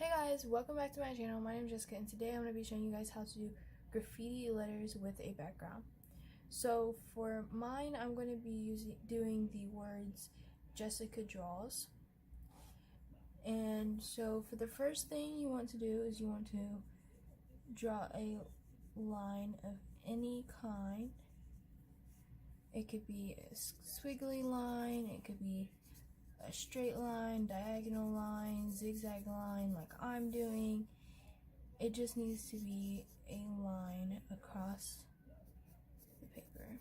Hey guys, welcome back to my channel. My name is Jessica and today I'm going to be showing you guys how to do graffiti letters with a background. So for mine, I'm going to be doing the words Jessica draws. And so for the first thing you want to do is you want to draw a line of any kind. It could be a squiggly line, it could be a straight line, diagonal line, zigzag line like I'm doing. It just needs to be a line across the paper.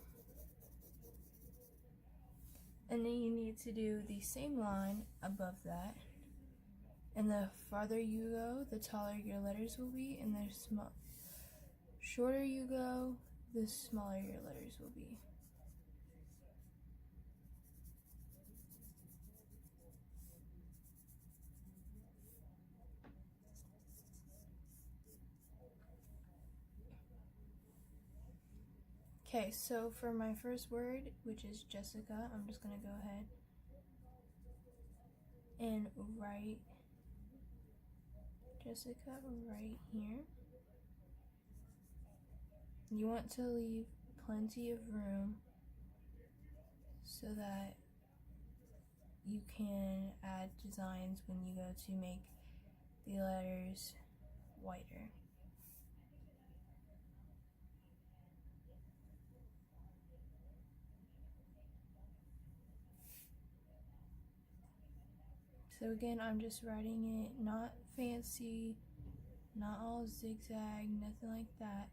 And then you need to do the same line above that. And the farther you go, the taller your letters will be, and the shorter you go, the smaller your letters will be. Okay, so for my first word, which is Jessica, I'm just gonna go ahead and write Jessica right here. You want to leave plenty of room so that you can add designs when you go to make the letters whiter. So again, I'm just writing it not fancy, not all zigzag, nothing like that.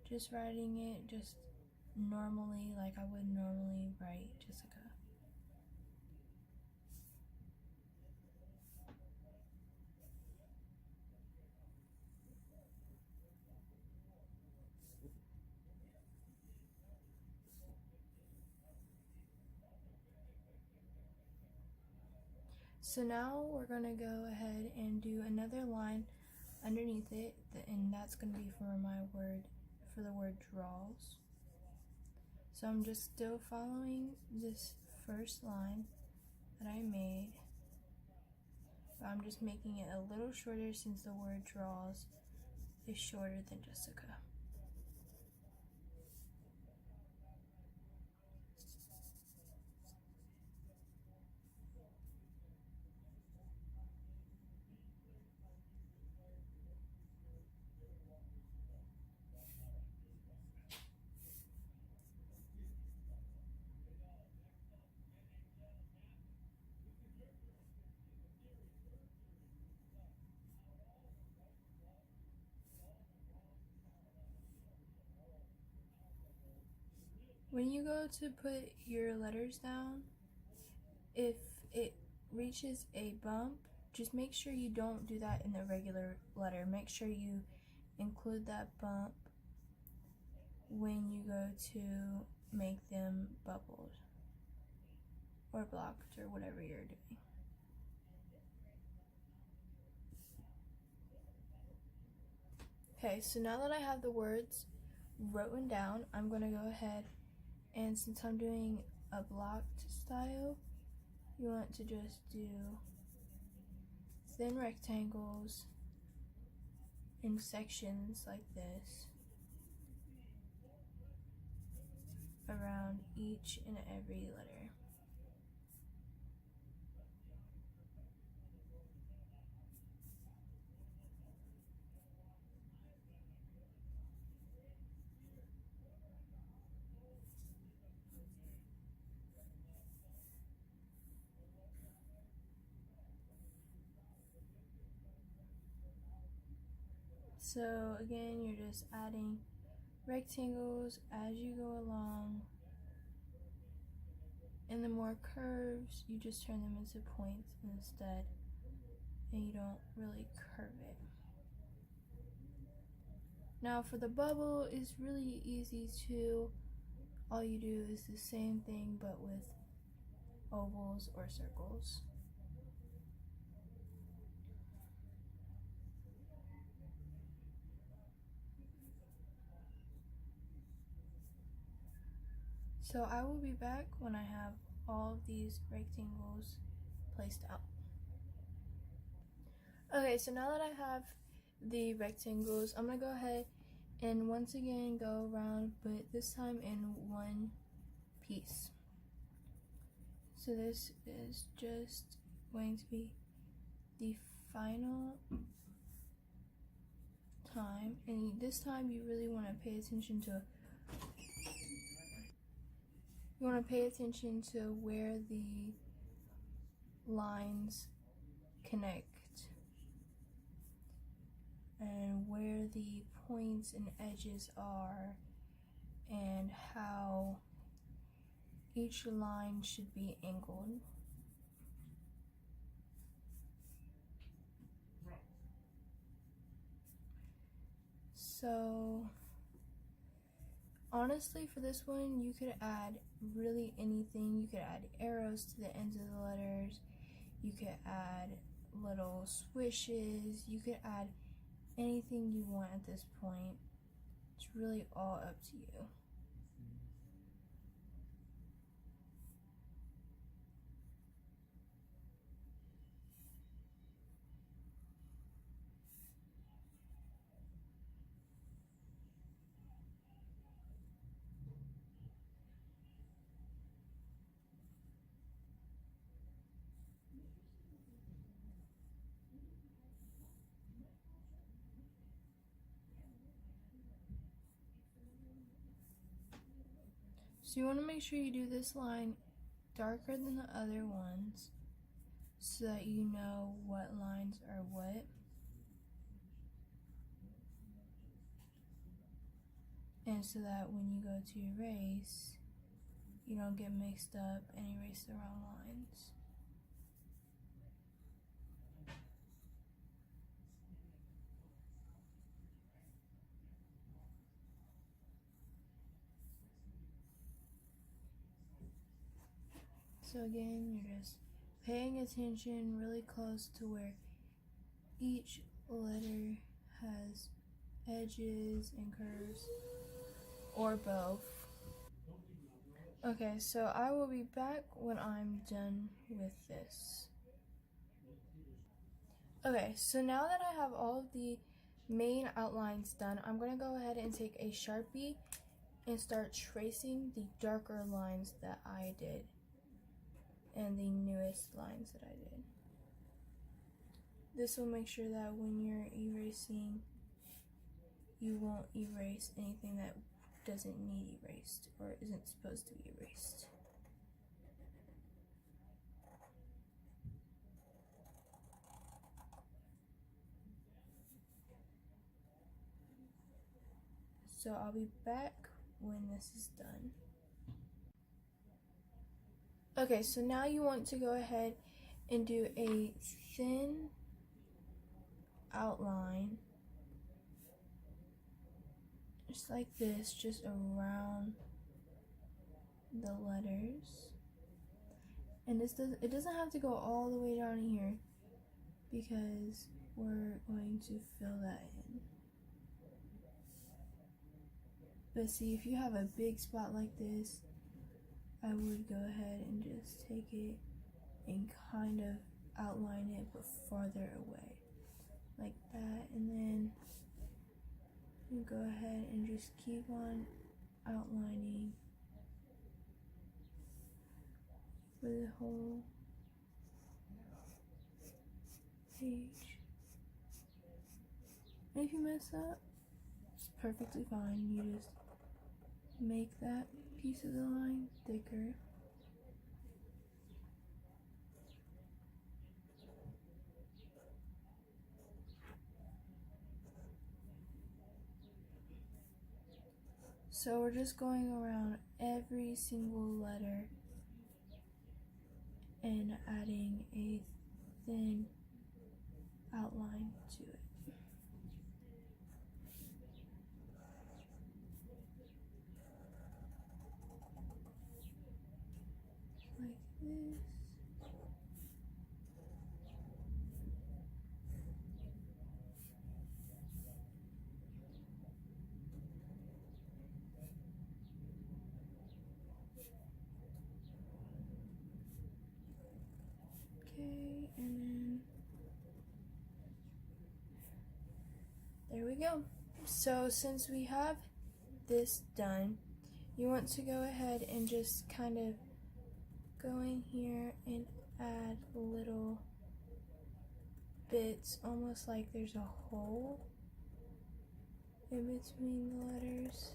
Just writing it just normally, like I would normally write Jessica. So now we're gonna go ahead and do another line underneath it, and that's gonna be for the word draws. So I'm just still following this first line that I made, but I'm just making it a little shorter since the word draws is shorter than Jessica. When you go to put your letters down, if it reaches a bump, just make sure you don't do that in the regular letter. Make sure you include that bump when you go to make them bubbled or blocked or whatever you're doing. Okay, so now that I have the words written down, I'm going to go ahead and since I'm doing a blocked style, you want to just do thin rectangles in sections like this around each and every letter. So again, you're just adding rectangles as you go along, and the more curves, you just turn them into points instead, and you don't really curve it. Now for the bubble, it's really easy too. All you do is the same thing but with ovals or circles. So I will be back when I have all of these rectangles placed out. Okay, Okay, so now that I have the rectangles, I'm gonna go ahead and once again go around, but this time in one piece. So this is just going to be the final time, and this time you really want to pay attention to where the lines connect and where the points and edges are and how each line should be angled. So honestly, for this one, you could add really anything. You could add arrows to the ends of the letters. You could add little swishes. You could add anything you want at this point. It's really all up to you. So you want to make sure you do this line darker than the other ones so that you know what lines are what. And so that when you go to erase, you don't get mixed up and erase the wrong lines. So again, you're just paying attention really close to where each letter has edges and curves, or both. Okay, so I will be back when I'm done with this. Okay, so now that I have all of the main outlines done, I'm going to go ahead and take a Sharpie and start tracing the darker lines that I did and the newest lines that I did. This will make sure that when you're erasing, you won't erase anything that doesn't need erased or isn't supposed to be erased. So I'll be back when this is done. Okay, so now you want to go ahead and do a thin outline, just like this, just around the letters. And it doesn't have to go all the way down here because we're going to fill that in. But see, if you have a big spot like this, I would go ahead and just take it and kind of outline it but farther away, like that. And then you go ahead and just keep on outlining for the whole page. And if you mess up, it's perfectly fine. You just make that piece of the line thicker. So we're just going around every single letter and adding a thin outline to it. Like this. Okay, and then go. So since we have this done, you want to go ahead and just kind of go in here and add little bits, almost like there's a hole in between the letters.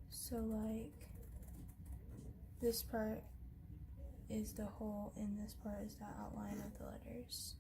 So like this part is the hole and this part is the outline of the letters.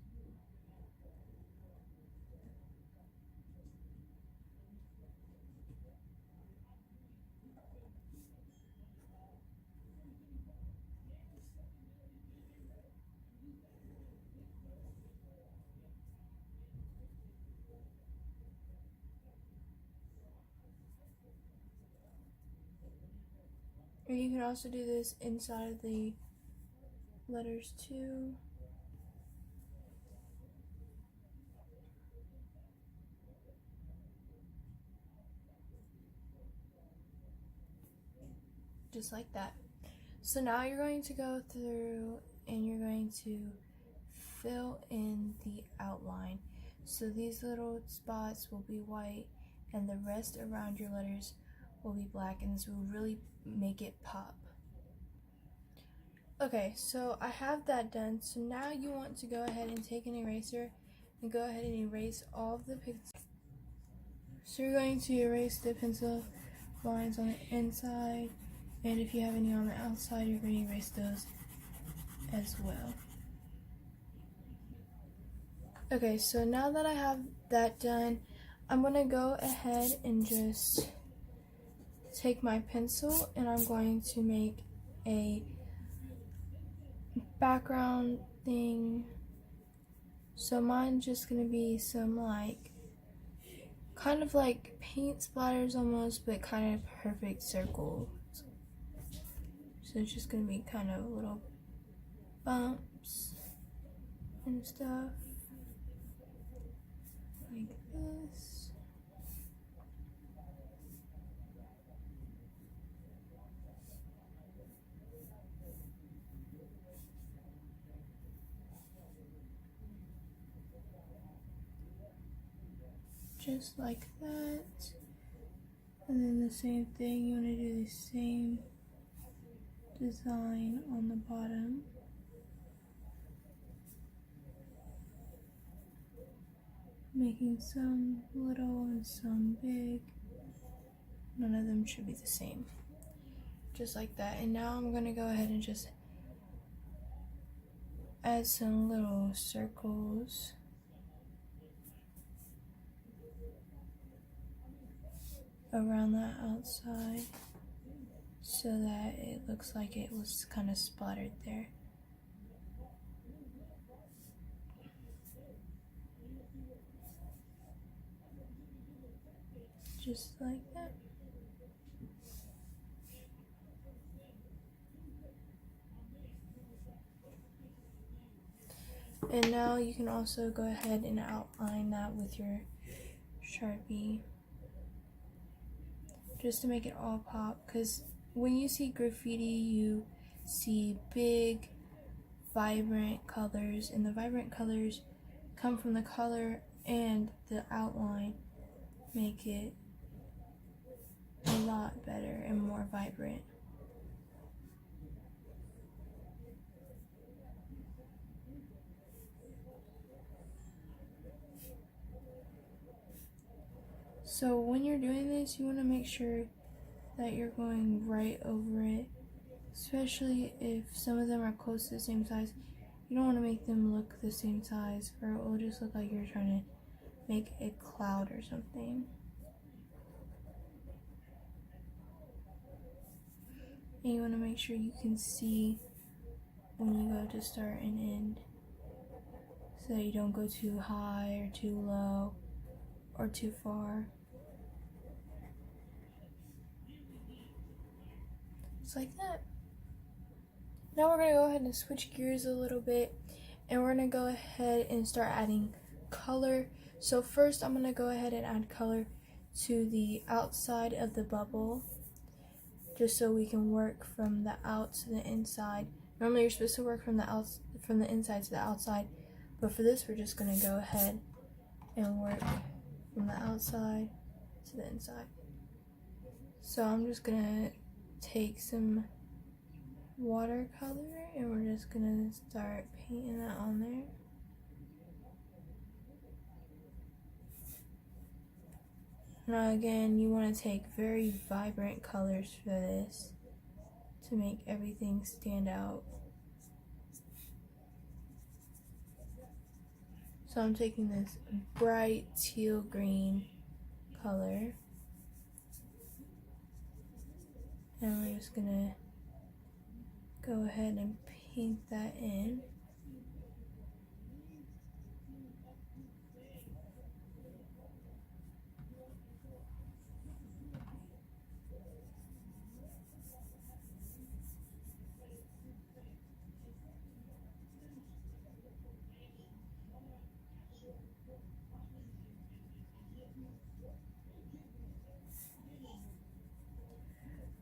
Or you can also do this inside of the letters too. Just like that. So now you're going to go through and you're going to fill in the outline. So these little spots will be white and the rest around your letters will be black, and this will really make it pop. Okay, so I have that done. So now you want to go ahead and take an eraser and go ahead and erase all of the pixels. So you're going to erase the pencil lines on the inside, and if you have any on the outside, you're going to erase those as well. Okay, so now that I have that done, I'm going to go ahead and just take my pencil and I'm going to make a background thing. So mine's just going to be some like kind of like paint splatters almost, but kind of perfect circles. So it's just going to be kind of little bumps and stuff like this. Just like that. And then the same thing, you want to do the same design on the bottom. Making some little and some big. None of them should be the same. Just like that. And now I'm going to go ahead and just add some little circles. Around the outside so that it looks like it was kind of splattered there. Just like that. And now you can also go ahead and outline that with your Sharpie, just to make it all pop, because when you see graffiti you see big vibrant colors, and the vibrant colors come from the color and the outline make it a lot better and more vibrant. So when you're doing this, you want to make sure that you're going right over it, especially if some of them are close to the same size. You don't want to make them look the same size, or it will just look like you're trying to make a cloud or something. And you want to make sure you can see when you go to start and end, so that you don't go too high or too low or too far. Just like that. Now we're going to go ahead and switch gears a little bit, and we're going to go ahead and start adding color. So first I'm going to go ahead and add color to the outside of the bubble, just so we can work from the out to the inside. Normally you're supposed to work from the inside to the outside, but for this we're just going to go ahead and work from the outside to the inside. So I'm just gonna take some watercolor and we're just gonna start painting that on there. Now again, you want to take very vibrant colors for this to make everything stand out. So I'm taking this bright teal green color and we're just gonna go ahead and paint that in.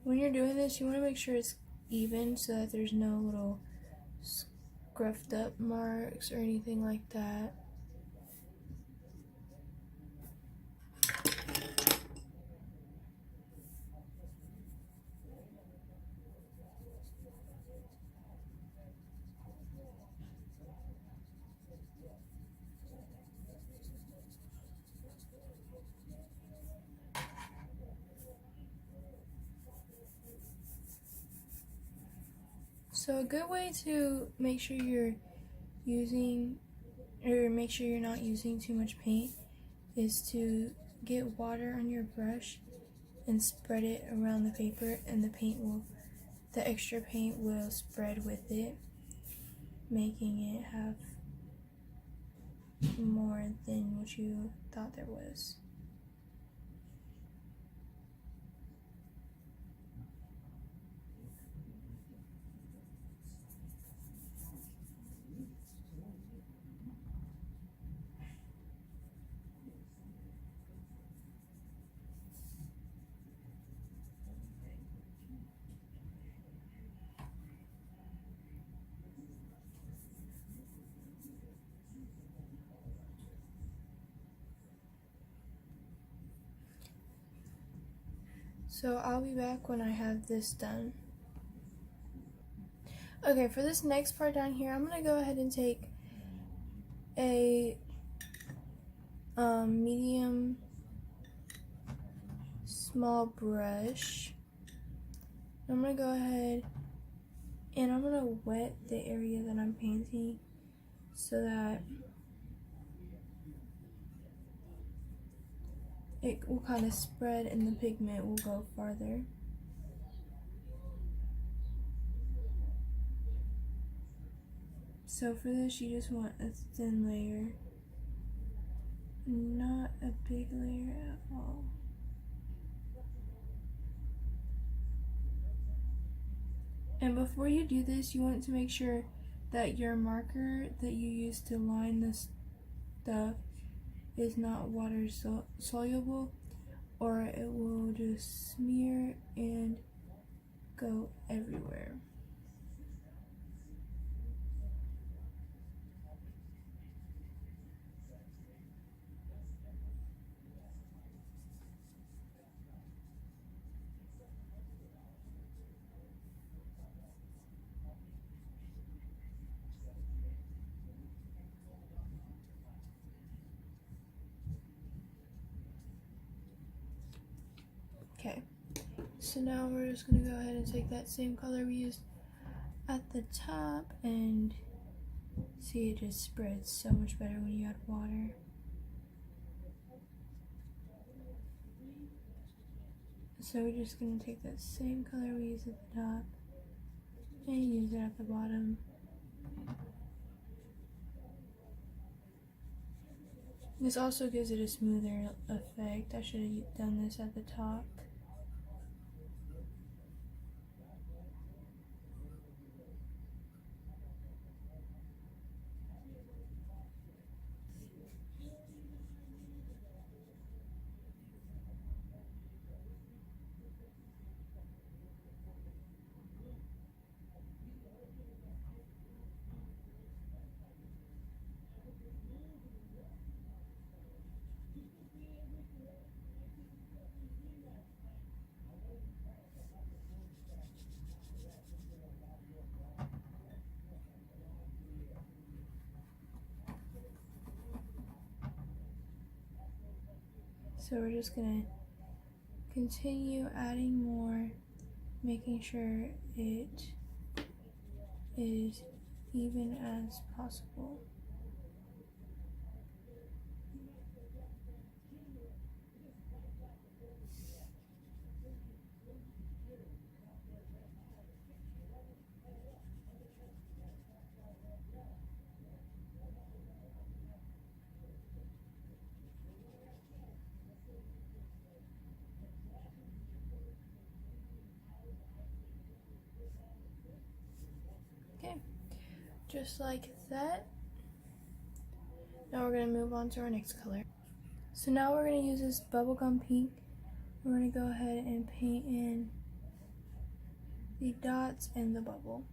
When you're doing this, you want to make sure it's even so that there's no little scruffed up marks or anything like that. So a good way to make sure you're not using too much paint is to get water on your brush and spread it around the paper, and the extra paint will spread with it, making it have more than what you thought there was. So I'll be back when I have this done. Okay, for this next part down here, I'm going to go ahead and take a medium small brush. I'm going to go ahead and I'm going to wet the area that I'm painting so that it will kind of spread and the pigment will go farther. So for this, you just want a thin layer, not a big layer at all. And before you do this, you want to make sure that your marker that you use to line this stuff is not water soluble, or it will just smear and go everywhere. Okay, so now we're just going to go ahead and take that same color we used at the top, and see, it just spreads so much better when you add water. So we're just going to take that same color we used at the top and use it at the bottom. This also gives it a smoother effect. I should have done this at the top. So we're just gonna continue adding more, making sure it is even as possible. Okay, just like that. Now we're gonna move on to our next color. So now we're gonna use this bubblegum pink. We're gonna go ahead and paint in the dots and the bubble.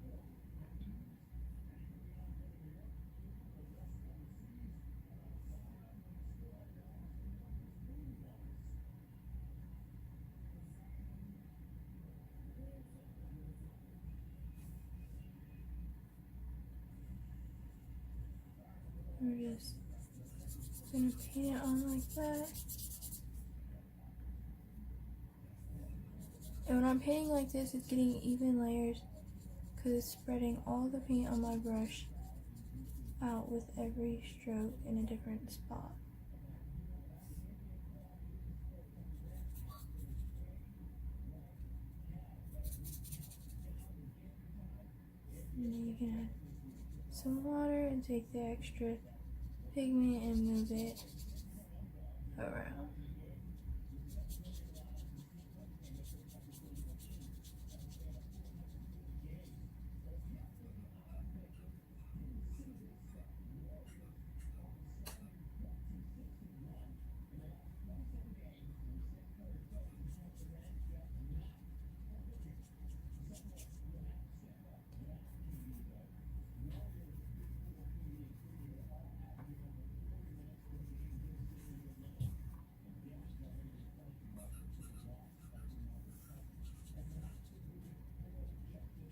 We're just gonna paint it on like that. And when I'm painting like this, it's getting even layers because it's spreading all the paint on my brush out with every stroke in a different spot. And then you can add some water and take the extra pigment and move it around.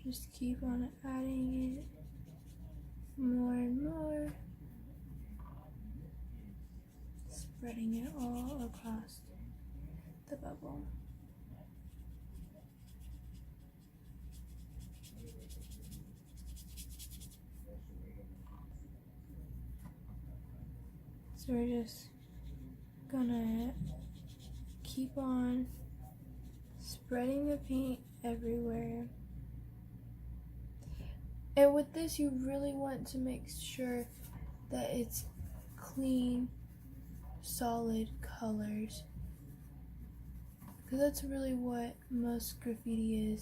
Just keep on adding it more and more, spreading it all across the bubble. So we're just gonna keep on spreading the paint everywhere. And with this, you really want to make sure that it's clean, solid colors, because that's really what most graffiti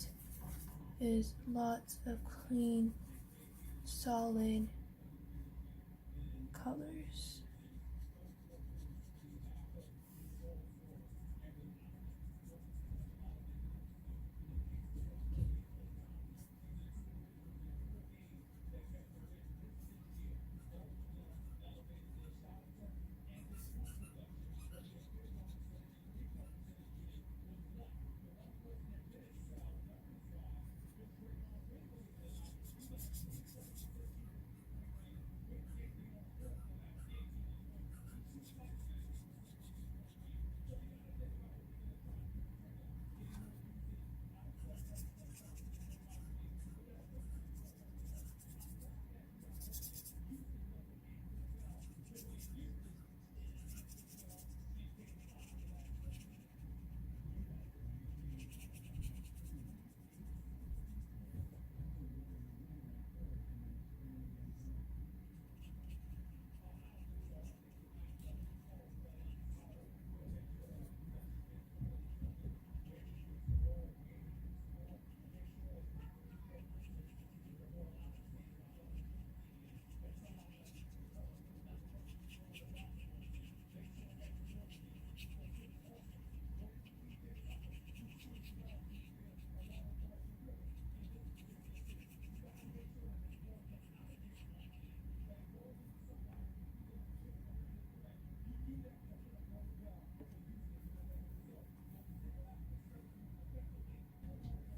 is lots of clean, solid colors.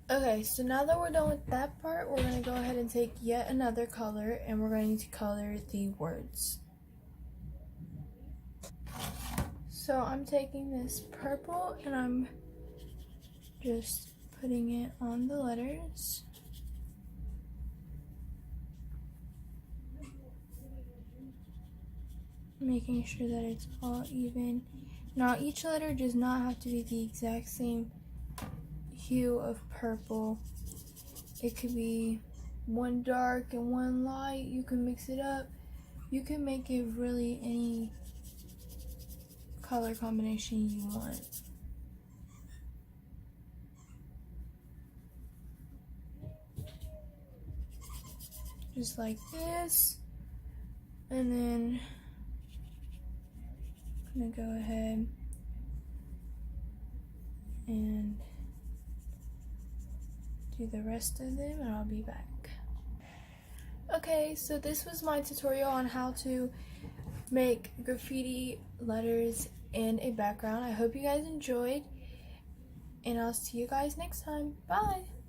Okay, so now that we're done with that part, we're going to go ahead and take yet another color and we're going to color the words. So I'm taking this purple and I'm just putting it on the letters. Making sure that it's all even. Now each letter does not have to be the exact same hue of purple. It could be one dark and one light. You can mix it up. You can make it really any color combination you want. Just like this. And then I'm gonna go ahead and do the rest of them and I'll be back. Okay, so this was my tutorial on how to make graffiti letters and a background. I hope you guys enjoyed and I'll see you guys next time. Bye!